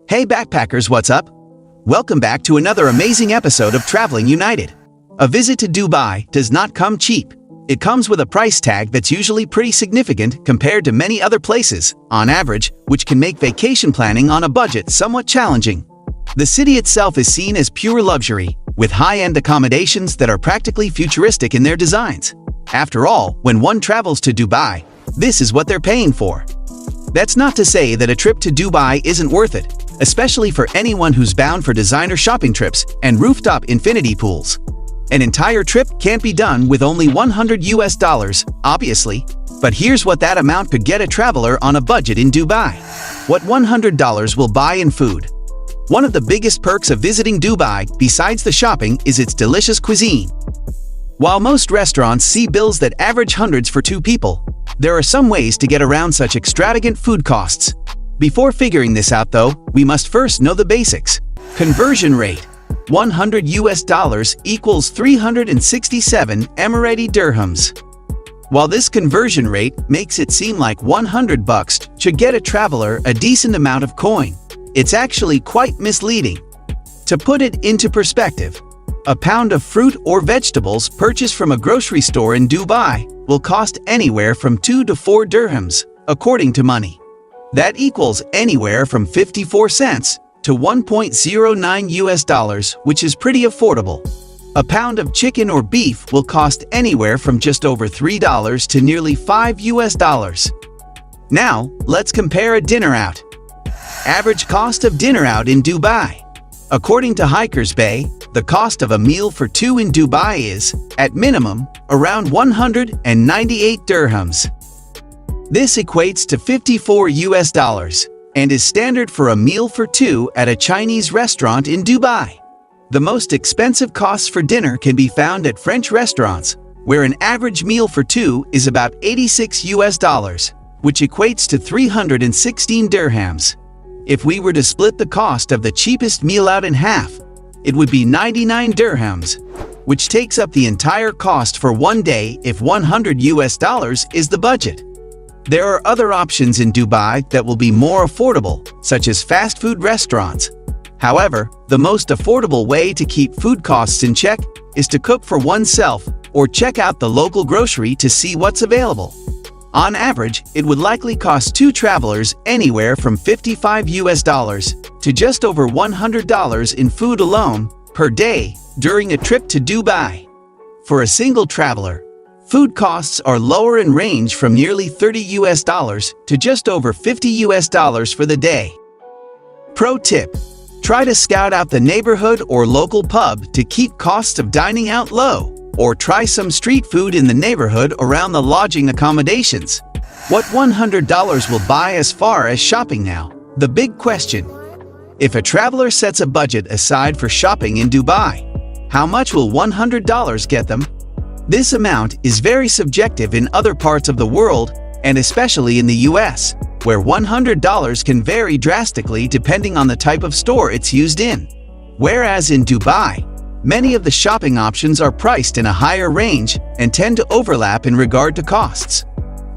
Hey backpackers, what's up? Welcome back to another amazing episode of Traveling United. A visit to Dubai does not come cheap. It comes with a price tag that's usually pretty significant compared to many other places, on average, which can make vacation planning on a budget somewhat challenging. The city itself is seen as pure luxury, with high-end accommodations that are practically futuristic in their designs. After all, when one travels to Dubai, this is what they're paying for. That's not to say that a trip to Dubai isn't worth it, especially for anyone who's bound for designer shopping trips and rooftop infinity pools. An entire trip can't be done with only $100, obviously, but here's what that amount could get a traveler on a budget in Dubai. What $100 will buy in food. One of the biggest perks of visiting Dubai, besides the shopping, is its delicious cuisine. While most restaurants see bills that average hundreds for two people, there are some ways to get around such extravagant food costs. Before figuring this out though, we must first know the basics. Conversion rate. $100 equals 367 Emirati dirhams. While this conversion rate makes it seem like $100 should get a traveler a decent amount of coin, it's actually quite misleading. To put it into perspective, a pound of fruit or vegetables purchased from a grocery store in Dubai will cost anywhere from 2 to 4 dirhams, according to Money. That equals anywhere from 54 cents to $1.09, which is pretty affordable. A pound of chicken or beef will cost anywhere from just over $3 to nearly $5. Now, let's compare a dinner out. Average cost of dinner out in Dubai. According to Hikers Bay, the cost of a meal for two in Dubai is, at minimum, around 198 dirhams. This equates to $54 and is standard for a meal for two at a Chinese restaurant in Dubai. The most expensive costs for dinner can be found at French restaurants, where an average meal for two is about $86, which equates to 316 dirhams. If we were to split the cost of the cheapest meal out in half, it would be 99 dirhams, which takes up the entire cost for one day if $100 is the budget. There are other options in Dubai that will be more affordable, such as fast food restaurants. However, the most affordable way to keep food costs in check is to cook for oneself or check out the local grocery to see what's available. On average, it would likely cost two travelers anywhere from $55 to just over $100 in food alone per day during a trip to Dubai. For a single traveler, food costs are lower and range from nearly $30 to just over $50 for the day. Pro tip: try to scout out the neighborhood or local pub to keep costs of dining out low, or try some street food in the neighborhood around the lodging accommodations. What $100 will buy as far as shopping now? The big question. If a traveler sets a budget aside for shopping in Dubai, how much will $100 get them? This amount is very subjective in other parts of the world, and especially in the US, where $100 can vary drastically depending on the type of store it's used in. Whereas in Dubai, many of the shopping options are priced in a higher range and tend to overlap in regard to costs.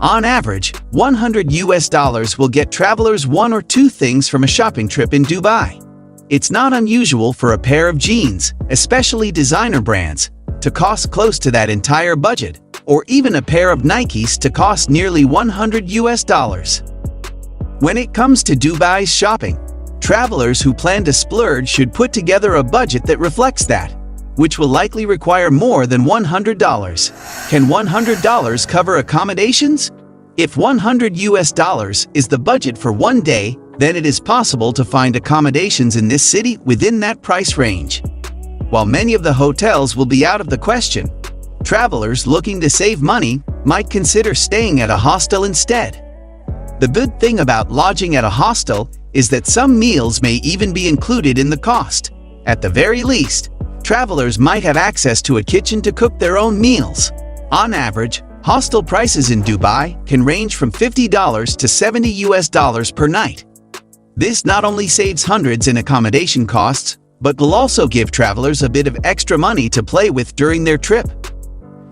On average, $100 will get travelers one or two things from a shopping trip in Dubai. It's not unusual for a pair of jeans, especially designer brands, to cost close to that entire budget, or even a pair of Nikes to cost nearly $100. When it comes to Dubai's shopping, travelers who plan to splurge should put together a budget that reflects that, which will likely require more than $100. Can $100 cover accommodations? If $100 is the budget for one day, then it is possible to find accommodations in this city within that price range. While many of the hotels will be out of the question, travelers looking to save money might consider staying at a hostel instead. The good thing about lodging at a hostel is that some meals may even be included in the cost. At the very least, travelers might have access to a kitchen to cook their own meals. On average, hostel prices in Dubai can range from $50 to $70 per night. This not only saves hundreds in accommodation costs, but will also give travelers a bit of extra money to play with during their trip.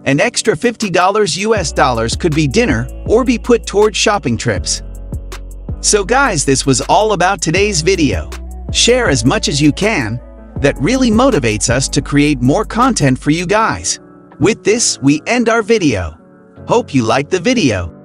An extra $50 could be dinner or be put towards shopping trips. So guys, this was all about today's video. Share as much as you can. That really motivates us to create more content for you guys. With this, we end our video. Hope you liked the video.